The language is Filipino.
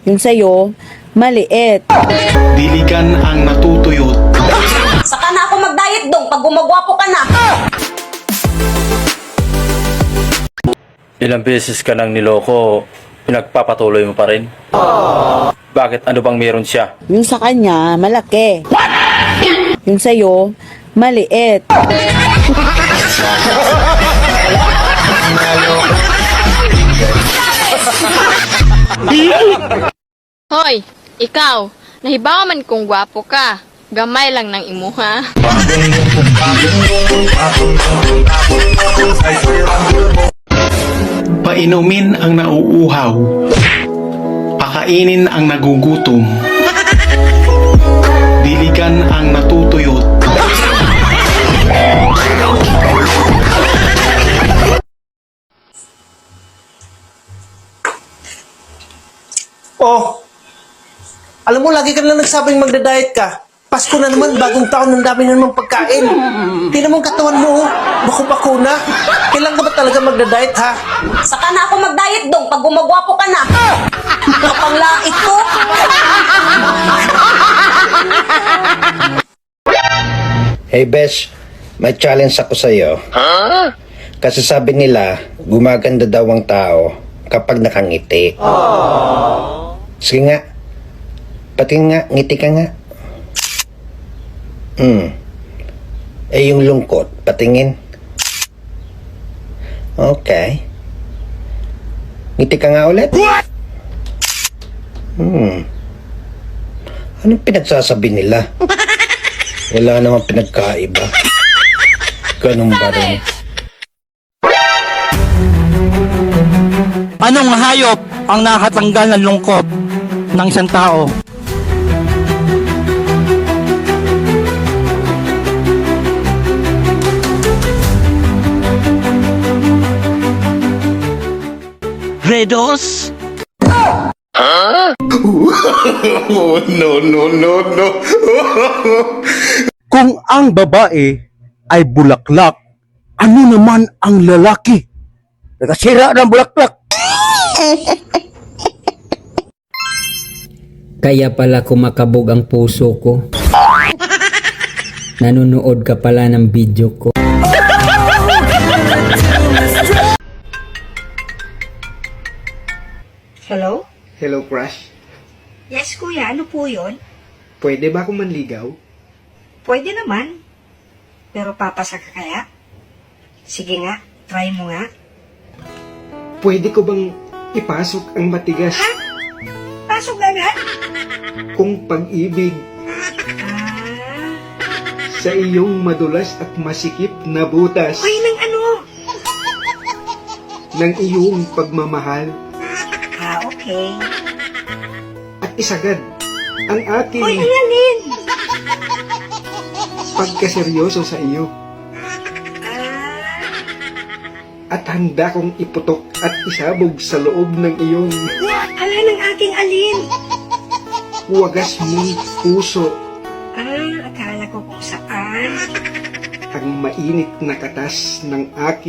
Yung sa'yo, maliit. Diligan ang natutuyot. Saka na ako mag-diet dong pag gumagwapo ka na. Ilang beses ka nang niloko, pinagpapatuloy mo pa rin? Bakit? Ano bang meron siya? Yung sa kanya, malaki. Yung sa'yo, maliit. Hoy, ikaw, nahibawa man kung gwapo ka. Gamay lang ng imuha. Painumin ang nauuhaw. Pakainin ang nagugutom. Diligan ang natutuyot. Oh, alam mo, lagi ka na nagsabing magda-diet ka. Pasko na naman, bagong taon, ang dami na naman pagkain. Tingnan mo ang katawan mo, oh. Bako-bako na. Kailan ka ba talaga magda-diet, ha? Saka na ako mag-diet dong pag gumagwapo ka na. Kapanglait ko. Hey Besh, may challenge ako sa'yo. Kasi sabi nila, gumaganda daw ang tao kapag nakangiti. Sige nga, patingin nga, ngiti ka nga. Eh yung lungkot, patingin. Okay. Ngiti ka nga ulit. Anong pinagsasabi nila? Wala namang pinagkaiba. Ganun ba rin? Anong hayop ang nakatanggal ng lungkot ng isang tao? Redos? No. Kung ang babae ay bulaklak, ano naman ang lalaki? Nakasira ng bulaklak. Kaya pala kumakabog ang puso ko. Nanonood ka pala ng video ko. Hello? Hello, crush. Yes, kuya. Ano po yun? Pwede ba akong manligaw? Pwede naman. Pero papasa ka kaya? Sige nga, try mo nga. Pwede ko bang ipasok ang matigas Pasok agad. kong pag-ibig Ah, sa iyong madulas at masikip na butas hoy ng ano? ng iyong pagmamahal Ah, okay. at isagad ang Hoy, aking ang alin? pagkaseryoso sa iyo Ah, at handa kong iputok at isabog sa loob ng iyong ala ng aking alin? wagas mong puso Ah, akala ko kung saan. ang mainit na katas ng aking